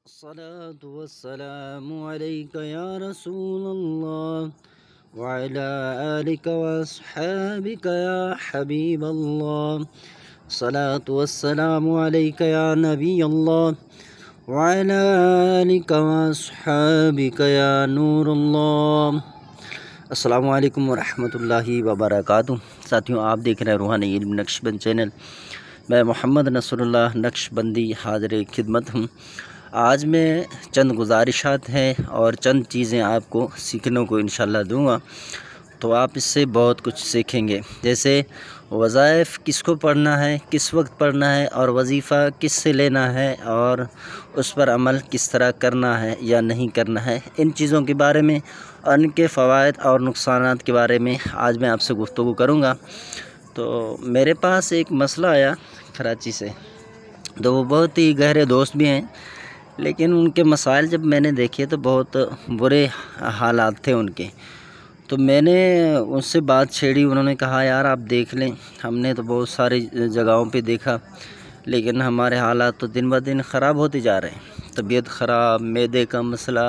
الصلاة والسلام عليك يا رسول الله وعلى آلك وأصحابك يا حبيب الله. الصلاة والسلام عليك يا نبي الله وعلى آلك وأصحابك يا نور الله. السلام علیکم ورحمۃ اللہ وبرکاتہ. ساتھیوں، آپ دیکھ رہے ہیں روحانی علم نقش بند چینل. میں محمد نصر اللہ نقش بندی حاضر خدمت ہوں. آج میں چند گزارشات ہیں اور چند چیزیں آپ کو سیکھنے کو انشاءاللہ دوں گا، تو آپ اس سے بہت کچھ سیکھیں گے. جیسے وظائف کس کو پڑھنا ہے، کس وقت پڑھنا ہے، اور وظیفہ کس سے لینا ہے، اور اس پر عمل کس طرح کرنا ہے یا نہیں کرنا ہے. ان چیزوں کے بارے میں اور ان کے فوائد اور نقصانات کے بارے میں آج میں آپ سے گفتگو کروں گا. تو میرے پاس ایک مسئلہ آیا کراچی سے، تو وہ بہت ہی گہرے دوست بھی ہیں، لیکن ان کے مسائل جب میں نے دیکھے تو بہت برے حالات تھے ان کے. تو میں نے ان سے بات چھیڑی. انہوں نے کہا یار آپ دیکھ لیں، ہم نے تو بہت ساری جگہوں پہ دیکھا، لیکن ہمارے حالات تو دن بہ دن خراب ہوتے جا رہے ہیں. طبیعت خراب، معدے کا مسئلہ،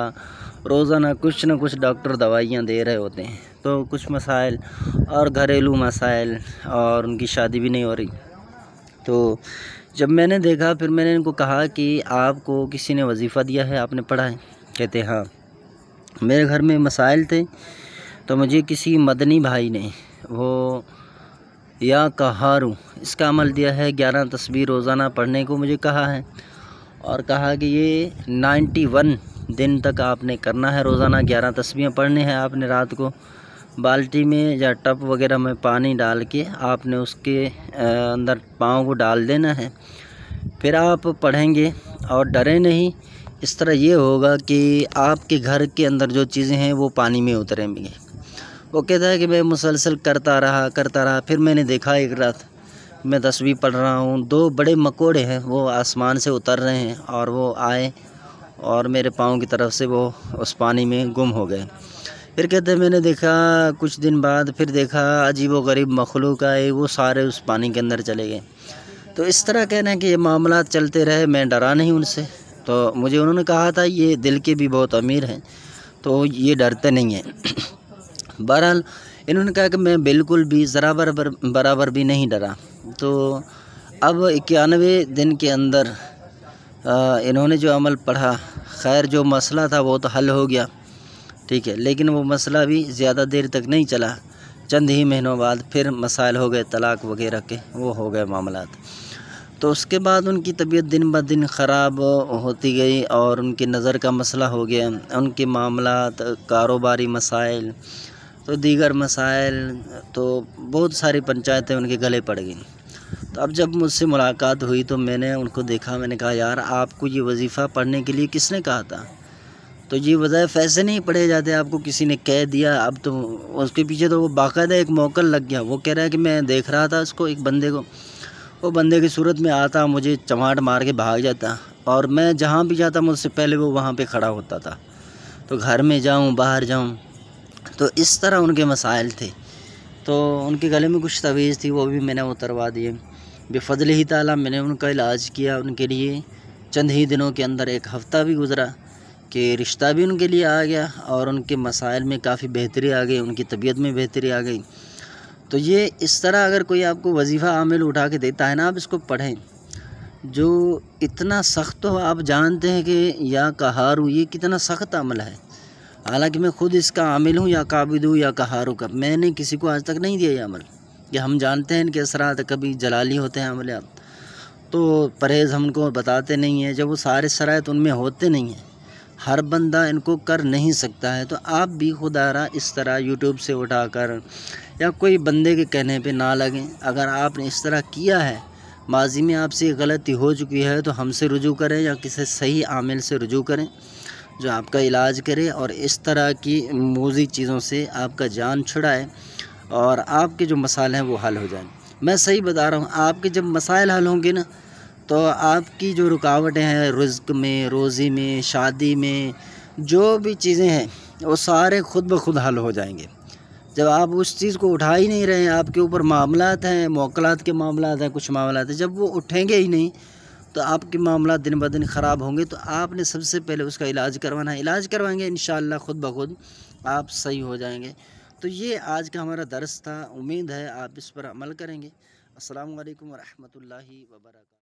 روزانہ کچھ نہ کچھ ڈاکٹر دوائیاں دے رہے ہوتے ہیں. تو کچھ مسائل اور گھریلو مسائل، اور ان کی شادی بھی نہیں ہو رہی. تو جب میں نے دیکھا، پھر میں نے ان کو کہا کہ آپ کو کسی نے وظیفہ دیا ہے، آپ نے پڑھا ہے؟ کہتے ہاں. میرے گھر میں مسائل تھے، تو مجھے کسی مدنی بھائی نے وہ یا قہارو اس کا عمل دیا ہے. 11 تسبیح روزانہ پڑھنے کو مجھے کہا ہے، اور کہا کہ یہ 91 دن تک آپ نے کرنا ہے. روزانہ 11 تسبیحیں پڑھنے ہیں. آپ نے رات کو بالٹی میں یا ٹب وغیرہ میں پانی ڈال کے آپ نے اس کے اندر پاؤں کو ڈال دینا ہے. پھر آپ پڑھیں گے اور ڈریں نہیں. اس طرح یہ ہوگا کہ آپ کے گھر کے اندر جو چیزیں ہیں وہ پانی میں اتریں گے. وہ کہتا ہے کہ میں مسلسل کرتا رہا. پھر میں نے دیکھا ایک رات میں تسبیح پڑھ رہا ہوں، 2 بڑے مکوڑے ہیں وہ آسمان سے اتر رہے ہیں، اور وہ آئے اور میرے پاؤں کی طرف سے وہ اس پانی میں گم ہو گئے. پھر کہتے ہیں میں نے دیکھا کچھ دن بعد، پھر دیکھا عجیب و غریب مخلوق آئے، وہ سارے اس پانی کے اندر چلے گئے. تو اس طرح کہنا ہے کہ یہ معاملات چلتے رہے. میں ڈرا نہیں ان سے. تو مجھے انہوں نے کہا تھا یہ دل کے بھی بہت امیر ہیں، تو یہ ڈرتے نہیں ہیں. بہرحال انہوں نے کہا کہ میں بالکل بھی ذرا برابر بھی نہیں ڈرا. تو اب 91 دن کے اندر انہوں نے جو عمل پڑھا، خیر جو مسئلہ تھا وہ تو حل ہو گیا، ٹھیک ہے، لیکن وہ مسئلہ بھی زیادہ دیر تک نہیں چلا. چند ہی مہینوں بعد پھر مسائل ہو گئے طلاق وغیرہ کے، وہ ہو گئے معاملات. تو اس کے بعد ان کی طبیعت دن بہ دن خراب ہوتی گئی، اور ان کی نظر کا مسئلہ ہو گیا. ان کے معاملات، کاروباری مسائل، تو دیگر مسائل، تو بہت ساری پنچایتیں ان کے گلے پڑ گئیں. تو اب جب مجھ سے ملاقات ہوئی تو میں نے ان کو دیکھا. میں نے کہا یار آپ کو یہ وظیفہ پڑھنے کے لیے کس نے کہا تھا؟ تو یہ وظائف ایسے نہیں پڑھے جاتے، آپ کو کسی نے کہہ دیا. اب تو اس کے پیچھے تو وہ باقاعدہ ایک موکل لگ گیا. وہ کہہ رہا ہے کہ میں دیکھ رہا تھا اس کو، ایک بندے کو، وہ بندے کی صورت میں آتا، مجھے چماٹ مار کے بھاگ جاتا، اور میں جہاں بھی جاتا مجھ سے پہلے وہ وہاں پہ کھڑا ہوتا تھا. تو گھر میں جاؤں باہر جاؤں، تو اس طرح ان کے مسائل تھے. تو ان کے گلے میں کچھ تعویذ تھی، وہ بھی میں نے اتروا دیے. بفضل ہی تعالیٰ میں نے ان کا علاج کیا ان کے لیے. چند ہی دنوں کے اندر 1 ہفتہ بھی گزرا کہ رشتہ بھی ان کے لیے آ گیا، اور ان کے مسائل میں کافی بہتری آ گئی، ان کی طبیعت میں بہتری آ گئی. تو یہ اس طرح اگر کوئی آپ کو وظیفہ عامل اٹھا کے دیتا ہے نا، آپ اس کو پڑھیں. جو اتنا سخت ہو، آپ جانتے ہیں کہ یا قہارو یہ کتنا سخت عمل ہے. حالانکہ میں خود اس کا عامل ہوں، یا قابض ہوں یا قہارو کا. میں نے کسی کو آج تک نہیں دیا یہ عمل، کہ ہم جانتے ہیں ان کے اثرات کبھی جلالی ہوتے ہیں عملیات. تو پرہیز ہم کو بتاتے نہیں ہیں. جب وہ سارے شرائط ان میں ہوتے نہیں ہیں، ہر بندہ ان کو کر نہیں سکتا ہے. تو آپ بھی خدا را اس طرح یوٹیوب سے اٹھا کر یا کوئی بندے کے کہنے پہ نہ لگیں. اگر آپ نے اس طرح کیا ہے، ماضی میں آپ سے غلطی ہو چکی ہے، تو ہم سے رجوع کریں یا کسی صحیح عامل سے رجوع کریں جو آپ کا علاج کرے، اور اس طرح کی موذی چیزوں سے آپ کا جان چھڑائے، اور آپ کے جو مسائل ہیں وہ حل ہو جائیں. میں صحیح بتا رہا ہوں. آپ کے جب مسائل حل ہوں گے نا، تو آپ کی جو رکاوٹیں ہیں رزق میں، روزی میں، شادی میں، جو بھی چیزیں ہیں وہ سارے خود بخود حل ہو جائیں گے. جب آپ اس چیز کو اٹھا ہی نہیں رہے ہیں، آپ کے اوپر معاملات ہیں، موکلات کے معاملات ہیں، کچھ معاملات ہیں، جب وہ اٹھیں گے ہی نہیں، تو تو آپ کے معاملات دن بدن خراب ہوں گے، تو آپ نے سب سے پہلے اس کا علاج کروانا ہے. علاج کروائیں گے انشاءاللہ خود بخود آپ صحیح ہو جائیں گے. تو یہ آج کا ہمارا درس تھا، امید ہے آپ اس پر عمل کریں گے. السلام علیکم ورحمۃ اللہ وبرکاتہ.